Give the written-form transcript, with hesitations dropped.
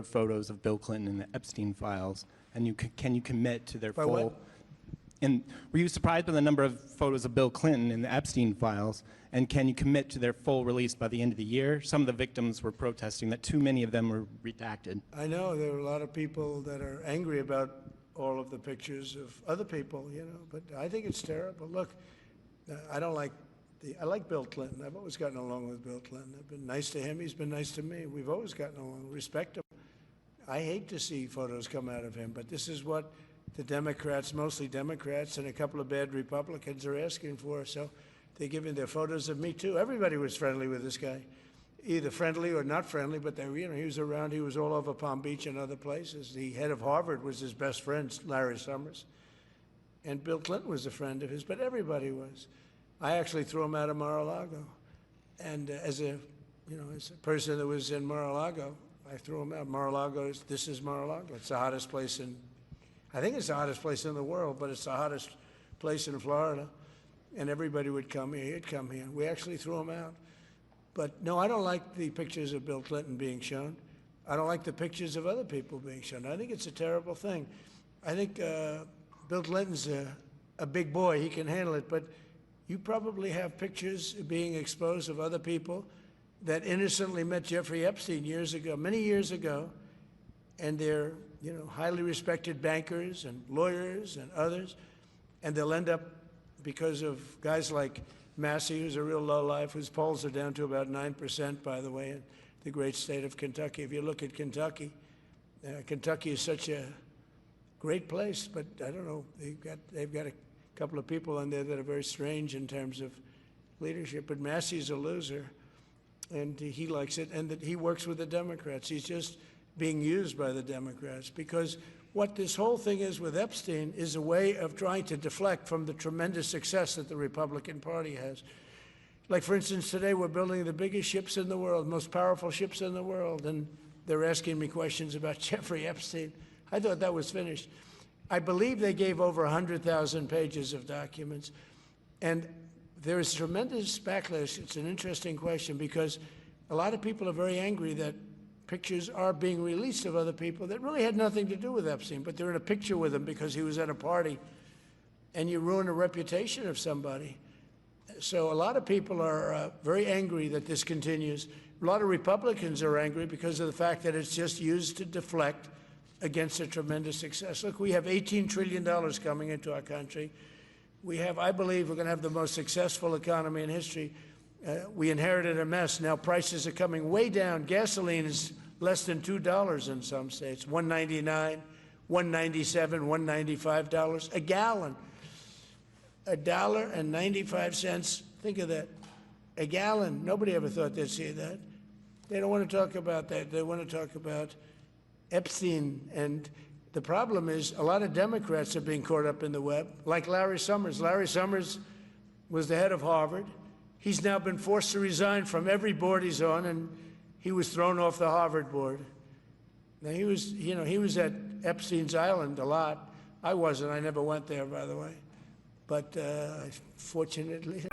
of photos of Bill Clinton in the Epstein files, and can you commit to their By full? what? And were you surprised by the number of photos of Bill Clinton in the Epstein files? And can you commit to their full release by the end of the year? Some of the victims were protesting that too many of them were redacted. I know there are a lot of people that are angry about all of the pictures of other people, you know, but I think it's terrible. Look, I like Bill Clinton. I've always gotten along with Bill Clinton. I've been nice to him. He's been nice to me. We've always gotten along. Respect him. I hate to see photos come out of him, but this is what the Democrats, mostly Democrats, and a couple of bad Republicans are asking for. So they're giving their photos of me too. Everybody was friendly with this guy, either friendly or not friendly, but they, you know, he was around. He was all over Palm Beach and other places. The head of Harvard was his best friend, Larry Summers, and Bill Clinton was a friend of his. But everybody was. I actually threw him out of Mar-a-Lago, and as a person that was in Mar-a-Lago, I threw him out. Mar-a-Lago, this is Mar-a-Lago. It's the hottest place I think it's the hottest place in the world, but it's the hottest place in Florida. And everybody would come here. He'd come here. We actually threw him out. But no, I don't like the pictures of Bill Clinton being shown. I don't like the pictures of other people being shown. I think it's a terrible thing. I think Bill Clinton's a big boy. He can handle it. But you probably have pictures being exposed of other people that innocently met Jeffrey Epstein years ago, many years ago, and they're, you know, highly respected bankers and lawyers and others, and they'll end up, because of guys like Massey, who's a real lowlife, whose polls are down to about 9%, by the way, in the great state of Kentucky. If you look at Kentucky, Kentucky is such a great place, but I don't know, they've got a couple of people on there that are very strange in terms of leadership, but Massey's a loser, and he likes it, and that he works with the Democrats. He's just being used by the Democrats, because what this whole thing is with Epstein is a way of trying to deflect from the tremendous success that the Republican Party has. Like, for instance, today we're building the biggest ships in the world, most powerful ships in the world, and they're asking me questions about Jeffrey Epstein. I thought that was finished. I believe they gave over 100,000 pages of documents, and there is tremendous backlash. It's an interesting question, because a lot of people are very angry that pictures are being released of other people that really had nothing to do with Epstein, but they're in a picture with him because he was at a party, and you ruin a reputation of somebody. So a lot of people are very angry that this continues. A lot of Republicans are angry because of the fact that it's just used to deflect against a tremendous success. Look, we have $18 trillion coming into our country. We have, I believe, we're going to have the most successful economy in history. We inherited a mess. Now prices are coming way down. Gasoline is less than $2 in some states, $1.99, $1.97, $1.95 a gallon. $1.95. Think of that. A gallon. Nobody ever thought they'd see that. They don't want to talk about that. They want to talk about Epstein. And the problem is a lot of Democrats are being caught up in the web, like Larry Summers. Larry Summers was the head of Harvard. He's now been forced to resign from every board he's on, and he was thrown off the Harvard board. Now, he was at Epstein's Island a lot. I wasn't. I never went there, by the way. But fortunately,